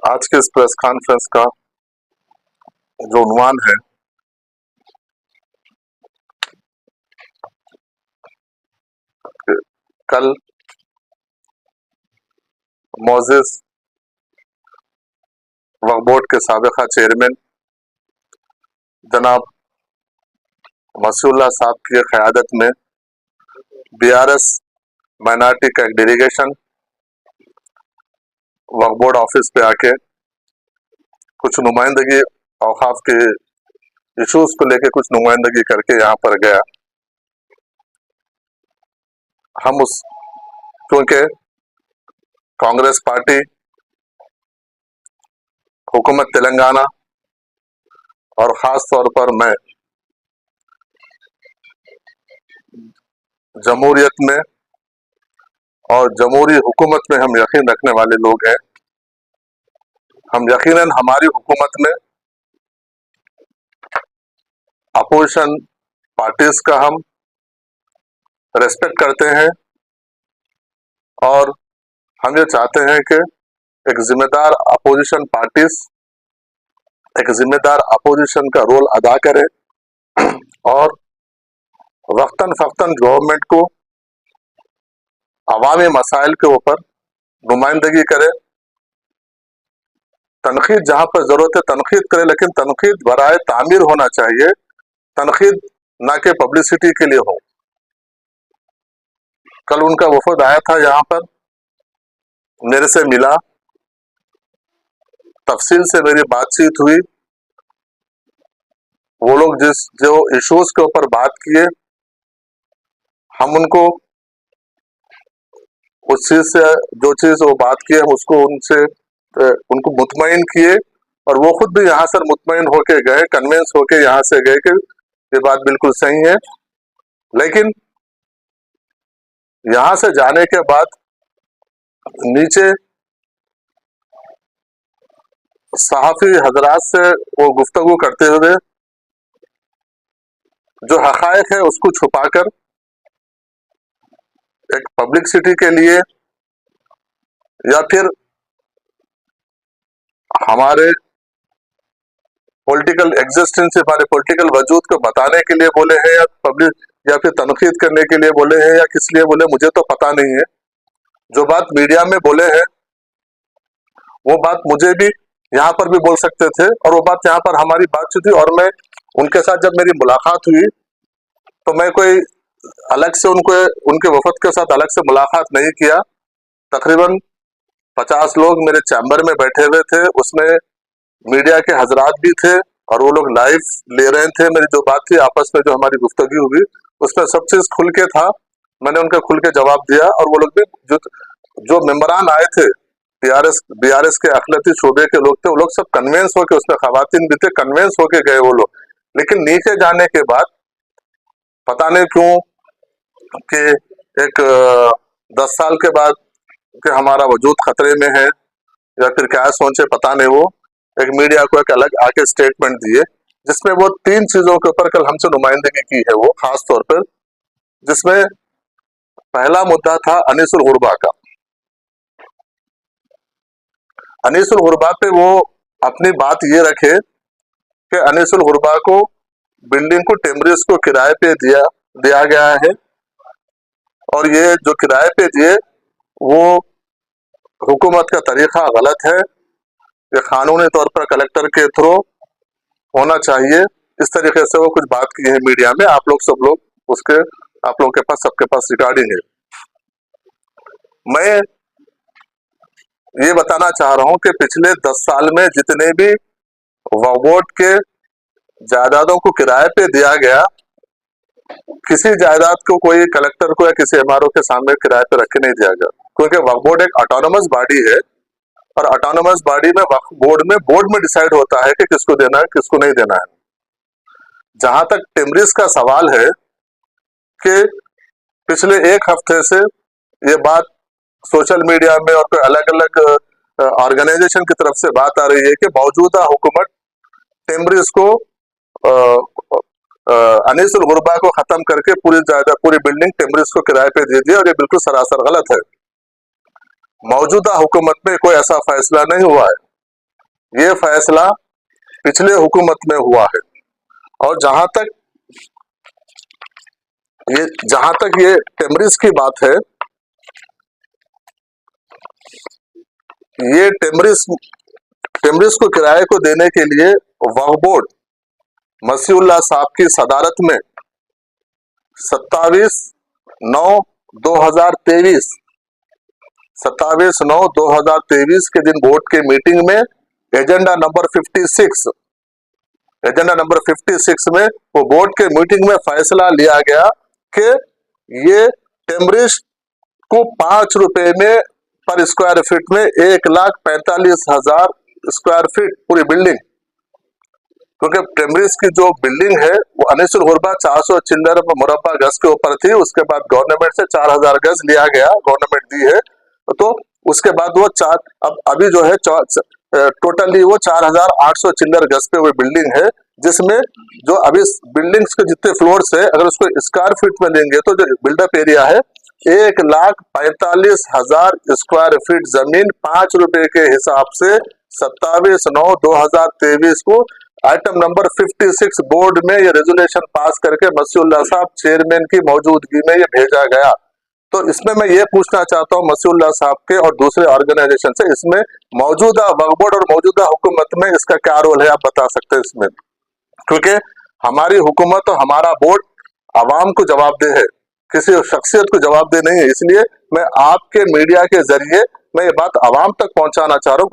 आज के इस प्रेस कॉन्फ्रेंस का जो उन्वान है, कल मोजेस वक्फ बोर्ड के साबिका चेयरमैन जनाब मसीउल्लाह साहब की क़यादत में बीआरएस माइनॉरिटी का एक डेलीगेशन वक्फ बोर्ड ऑफिस पे आके कुछ नुमाइंदगी औकाफ के इश्यूज को लेके कुछ नुमाइंदगी करके यहाँ पर गया। हम उस क्योंकि कांग्रेस पार्टी, हुकूमत तेलंगाना और ख़ास तौर पर मैं जमहूरियत में और जमहूरी हुकूमत में हम यकीन रखने वाले लोग हैं। हम यकीनन हमारी हुकूमत में अपोजिशन पार्टीज का हम रेस्पेक्ट करते हैं और हम ये चाहते हैं कि एक जिम्मेदार अपोजिशन पार्टीज एक जिम्मेदार अपोजिशन का रोल अदा करे और वक्तन फ़क्तन गवर्नमेंट को अवामी मसाइल के ऊपर नुमाइंदगी करे, तनकीद जहां पर जरूरत है तनकीद करे, लेकिन तनकीद बराए तामीर होना चाहिए, तनकीद ना के पब्लिसिटी के लिए हो। कल उनका वफद आया था यहाँ पर, मेरे से मिला, तफसील से मेरी बातचीत हुई। वो लोग जो इश्यूज के ऊपर बात किए, हम उनको उस चीज से जो चीज वो बात किए हम उसको उनको मुतमईन किए और वो खुद भी यहाँ से मुतमईन होके गए, कन्विंस होके यहाँ से गए कि ये बात बिल्कुल सही है। लेकिन यहाँ से जाने के बाद नीचे सहाफी हजरात से वो गुफ्तगू करते हुए जो हकायक है उसको छुपाकर एक पब्लिसिटी के लिए या फिर हमारे पॉलिटिकल एग्जिस्टेंस, हमारे पॉलिटिकल वजूद को बताने के लिए बोले हैं या पब्लिक या फिर तनकीद करने के लिए बोले हैं या किस लिए बोले, मुझे तो पता नहीं है। जो बात मीडिया में बोले हैं वो बात मुझे भी यहाँ पर भी बोल सकते थे और वो बात यहाँ पर हमारी बातचीत हुई और मैं उनके साथ जब मेरी मुलाकात हुई तो मैं कोई अलग से उनके वफद के साथ अलग से मुलाकात नहीं किया। तकरीबन 50 लोग मेरे चैम्बर में बैठे हुए थे, उसमें मीडिया के हजरात भी थे और वो लोग लाइव ले रहे थे। मेरी जो बात थी आपस में जो हमारी गुफ्तगू हुई उसमें सब चीज खुल के था, मैंने उनका खुल के जवाब दिया और वो लोग भी जो मेंबरान आए थे बीआरएस के अखिलती शोबे के लोग थे, वो लोग सब कन्वेंस होके, उसमें खवातीन भी थे, कन्वेंस होके गए वो लोग। लेकिन नीचे जाने के बाद पता नहीं क्यों कि एक 10 साल के बाद कि हमारा वजूद खतरे में है या फिर क्या सोचे पता नहीं, वो एक मीडिया को एक अलग आके स्टेटमेंट दिए जिसमें वो 3 चीजों के ऊपर कल हमसे नुमाइंदगी की है। वो खास तौर पर जिसमें पहला मुद्दा था अनीसुल गुरबा का। अनीसुल गुरबा पे वो अपनी बात ये रखे कि अनीसुल गुरबा को बिल्डिंग को टेम्बरिस को किराए पे दिया गया है और ये जो किराए पे दिए वो हुकूमत का तरीका गलत है, ये कानूनी तौर पर कलेक्टर के थ्रू होना चाहिए। इस तरीके से वो कुछ बात की है मीडिया में, आप लोग सब लोग उसके आप लोगों के पास सबके पास रिकॉर्डिंग है। मैं ये बताना चाह रहा हूं कि पिछले 10 साल में जितने भी वक्फ बोर्ड के जायदादों को किराए पे दिया गया, किसी जायदाद को कोई कलेक्टर को या किसी एमआरओ के सामने किराए पे रख के नहीं दिया गया, क्योंकि वक्फ बोर्ड एक ऑटोनोमस बॉडी है और ऑटोनोमस बॉडी में वक्फ बोर्ड में डिसाइड होता है कि किसको देना है किसको नहीं देना है। जहां तक टेम्बरिस का सवाल है कि पिछले 1 हफ्ते से ये बात सोशल मीडिया में और फिर अलग अलग ऑर्गेनाइजेशन की तरफ से बात आ रही है कि मौजूदा हुकूमत टेम्बरिस को अनीसुल गुरबा को खत्म करके पूरी बिल्डिंग टिम्बरिस को किराए पे दे दिया, और ये बिल्कुल सरासर गलत है। मौजूदा हुकूमत में कोई ऐसा फैसला नहीं हुआ है, ये फैसला पिछले हुकूमत में हुआ है। और जहां तक ये टिम्बरिस की बात है, ये टिम्बरिस को किराए को देने के लिए वक्फ बोर्ड मसीहुल्लाह साहब की सदारत में 27/9/2023 के दिन बोर्ड के मीटिंग में एजेंडा नंबर 56 में वो बोर्ड के मीटिंग में फैसला लिया गया कि ये टिम्बरिस को 5 रुपए में पर स्क्वायर फीट में 1,45,000 स्क्वायर फीट पूरी बिल्डिंग, क्योंकि टिम्बरिस की जो बिल्डिंग है वो अनीसुल गुरबा 400 चिल्लर मुरब्बा गज के ऊपर थी। उसके बाद गवर्नमेंट से 4,000 गज लिया गया, गवर्नमेंट दी है, तो उसके बाद वो अभी जो है टोटली वो 4,800 चिल्लर गज पे वो बिल्डिंग है, जिसमें जो अभी बिल्डिंग्स के जितने फ्लोर्स है अगर उसको स्क्वायर फीट में लेंगे तो जो बिल्डअप एरिया है 1,45,000 स्क्वायर फीट जमीन 5 रुपए के हिसाब से 27/9/2023 को आइटम नंबर 56 बोर्ड में ये रेजोल्यूशन पास करके मसीहुल्लाह साहब चेयरमैन की मौजूदगी में ये भेजा गया। तो इसमें मैं ये पूछना चाहता हूँ मसीहुल्लाह साहब के और दूसरे ऑर्गेनाइजेशन से, इसमें मौजूदा वक्फ बोर्ड और मौजूदा हुकूमत में इसका क्या रोल है, आप बता सकते हैं इसमें? क्योंकि हमारी हुकूमत और हमारा बोर्ड आवाम को जवाबदेह है, किसी शख्सियत को जवाबदेह नहीं है। इसलिए मैं आपके मीडिया के जरिए मैं ये बात आवाम तक पहुंचाना चाह रहा हूँ।